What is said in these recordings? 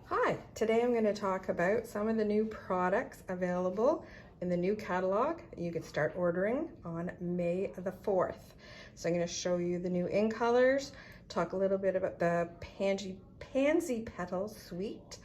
Hi, today I'm going to talk about some of the new products available in the new catalog you can start ordering on May the 4th. So I'm going to show you the new in colors, talk a little bit about the Pansy Petals suite,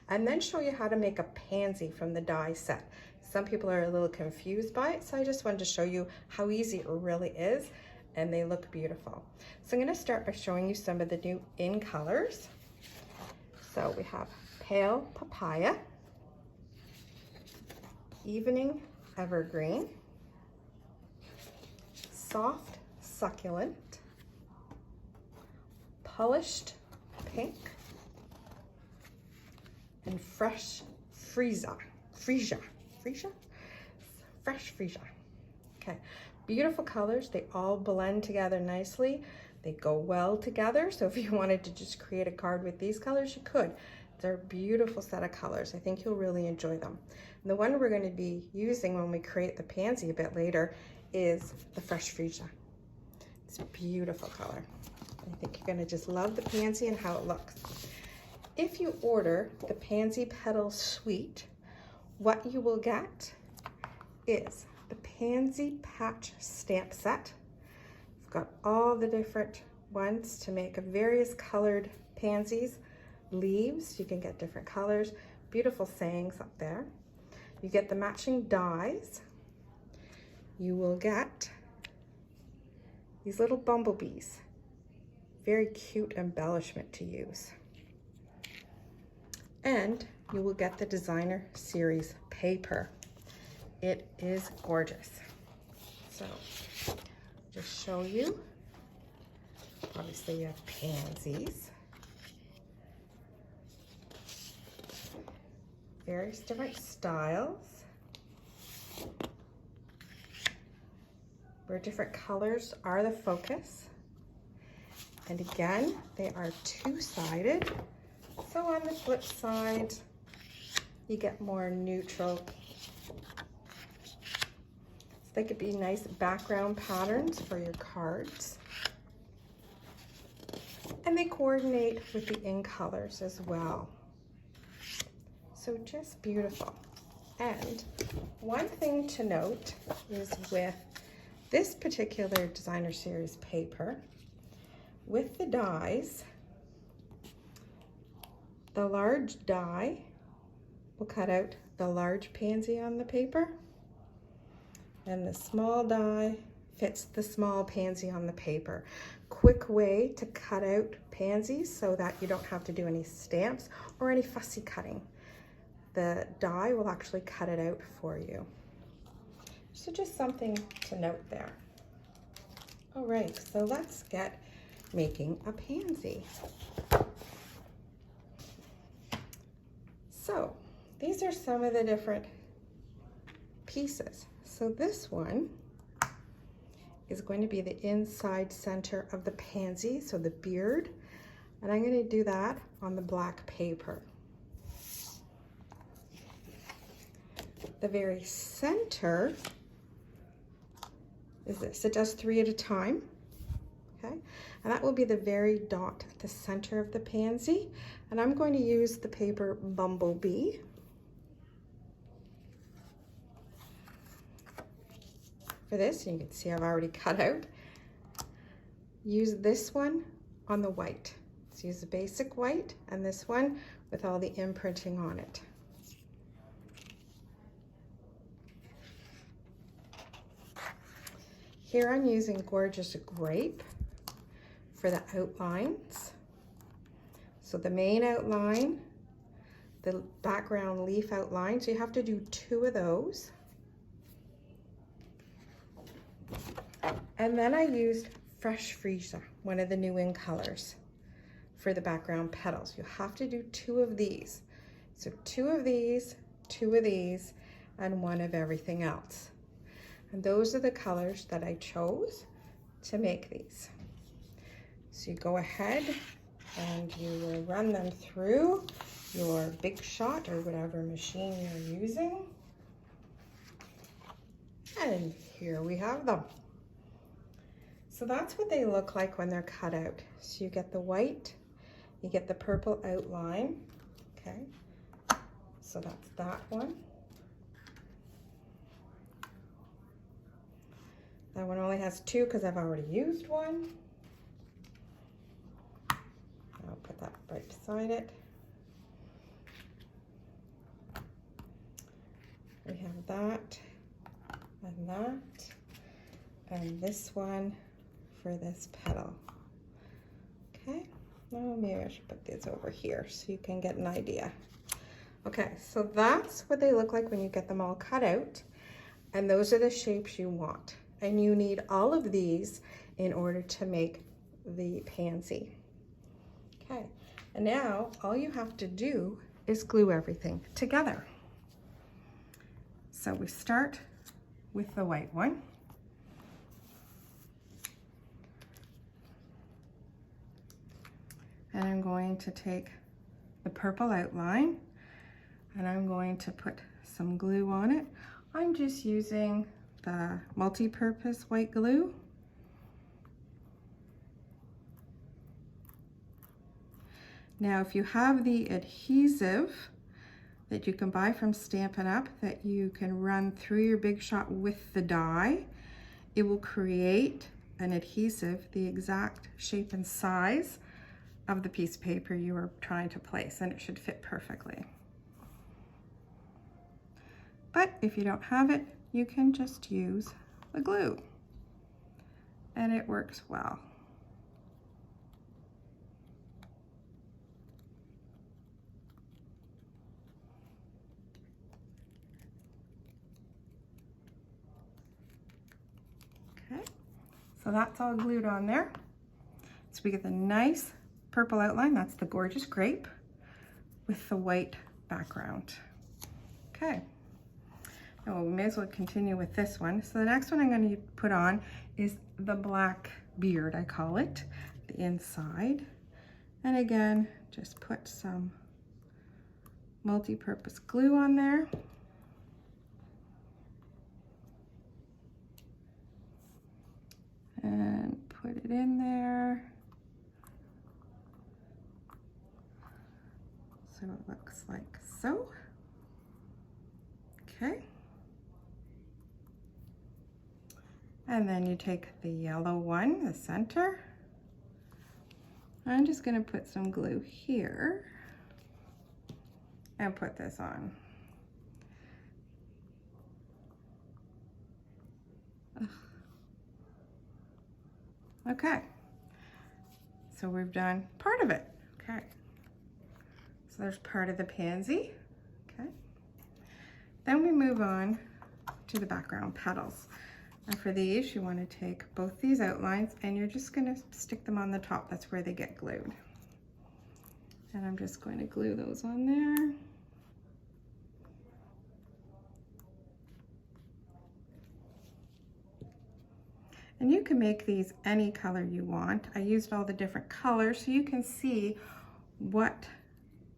and then show you how to make a pansy from the die set. Some people are a little confused by it, so I just wanted to show you how easy it really is, and they look beautiful. So I'm going to start by showing you some of the new in colors. So we have Pale Papaya, Evening Evergreen, Soft Succulent, Polished Pink, and Fresh Freesia. Fresh Freesia. Okay, beautiful colors. They all blend together nicely. They go well together. So if you wanted to just create a card with these colors, you could. They're a beautiful set of colors. I think you'll really enjoy them. And the one we're going to be using when we create the pansy a bit later is the Fresh Freesia. It's a beautiful color. I think you're going to just love the pansy and how it looks. If you order the Pansy Petals suite, what you will get is the Pansy Patch Stamp Set. We've got all the different ones to make various colored pansies, leaves. You can get different colors, beautiful sayings up there. You get the matching dies. You will get these little bumblebees. Very cute embellishment to use. And you will get the designer series paper. It is gorgeous. So just show you. Obviously you have pansies. Various different styles. Where different colors are the focus. And again, they are two-sided. So on the flip side, you get more neutral. So they could be nice background patterns for your cards. And they coordinate with the in colors as well. So just beautiful. And one thing to note is with this particular designer series paper, with the dies, the large die will cut out the large pansy on the paper, and the small die fits the small pansy on the paper. Quick way to cut out pansies so that you don't have to do any stamps or any fussy cutting. The die will actually cut it out for you. So just something to note there. All right, so let's get making a pansy. So these are some of the different pieces. So this one is going to be the inside center of the pansy, so the beard, and I'm going to do that on the black paper. The very center is this. It does 3 at a time, okay? And that will be the very dot at the center of the pansy. And I'm going to use the paper Bumblebee. For this, you can see I've already cut out. Use this one on the white. So use the basic white and this one with all the imprinting on it. Here I'm using Gorgeous Grape for the outlines. So the main outline, the background leaf outline, so you have to do 2 of those. And then I used Fresh Freesia, one of the new in colors, for the background petals. You have to do 2 of these. So 2 of these, 2 of these, and 1 of everything else. And those are the colors that I chose to make these. So you go ahead and you will run them through your Big Shot or whatever machine you're using. And here we have them. So that's what they look like when they're cut out. So you get the white, you get the purple outline, Okay, so that's that one. That one only has two because I've already used one. I'll put that right beside it. We have that and that, and this one for this petal. Okay, well, maybe I should put these over here so you can get an idea. Okay, so that's what they look like when you get them all cut out, and those are the shapes you want. And you need all of these in order to make the pansy. Okay, and now all you have to do is glue everything together. So we start with the white one. And I'm going to take the purple outline and I'm going to put some glue on it. I'm just using the multi-purpose white glue. Now, if you have the adhesive that you can buy from Stampin' Up that you can run through your Big Shot with the die, it will create an adhesive the exact shape and size of the piece of paper you are trying to place, and it should fit perfectly. But if you don't have it, you can just use the glue, and it works well. Okay, so that's all glued on there. So we get the nice purple outline, that's the gorgeous grape, with the white background. Okay. Oh, we may as well continue with this one. So the next one I'm going to put on is the black beard, I call it, the inside. And again, just put some multi-purpose glue on there. And put it in there. So it looks like so. Okay. And then you take the yellow one, the center. I'm just going to put some glue here and put this on. Okay, so we've done part of it. Okay, so there's part of the pansy. Okay, then we move on to the background petals. And for these, you want to take both these outlines and you're just going to stick them on the top. That's where they get glued. And I'm just going to glue those on there. And you can make these any color you want. I used all the different colors so you can see what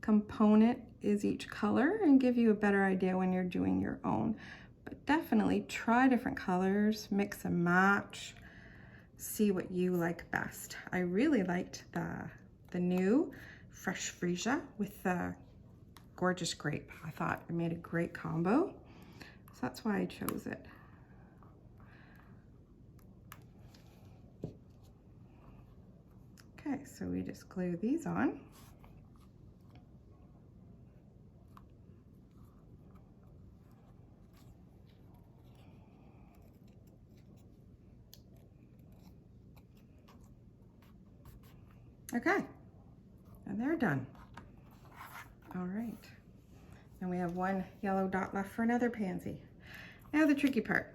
component is each color and give you a better idea when you're doing your own. But definitely try different colors, mix and match, see what you like best. I really liked the new Fresh Freesia with the gorgeous grape. I thought it made a great combo, so that's why I chose it. Okay, so we just glue these on. Okay, and they're done. All right, and we have one yellow dot left for another pansy. Now the tricky part.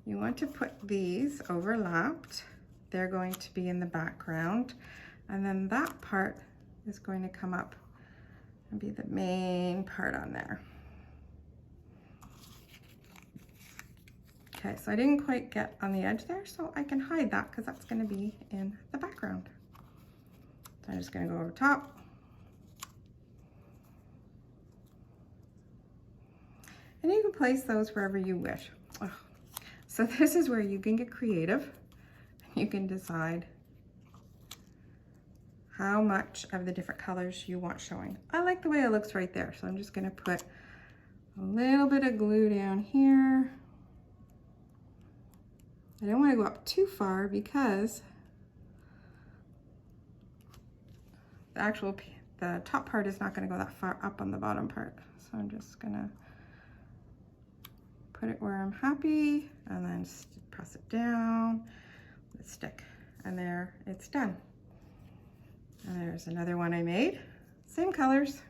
You want to put these overlapped. They're going to be in the background, and then that part is going to come up and be the main part on there. Okay, so I didn't quite get on the edge there, so I can hide that because that's going to be in the background. So I'm just going to go over top. And you can place those wherever you wish. Oh. So this is where you can get creative. You can decide how much of the different colors you want showing. I like the way it looks right there, so I'm just gonna put a little bit of glue down here. I don't want to go up too far because the top part is not going to go that far up on the bottom part. So I'm just gonna put it where I'm happy and then press it down with a stick, and there it's done. And there's another one I made, same colors.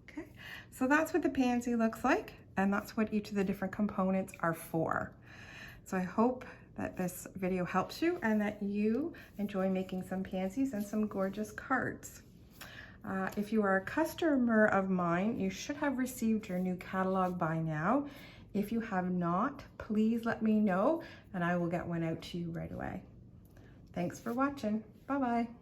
Okay, so that's what the pansy looks like, and that's what each of the different components are for. So I hope that this video helps you and that you enjoy making some pansies and some gorgeous cards. If you are a customer of mine, you should have received your new catalog by now. If you have not, please let me know and I will get one out to you right away. Thanks for watching. Bye-bye.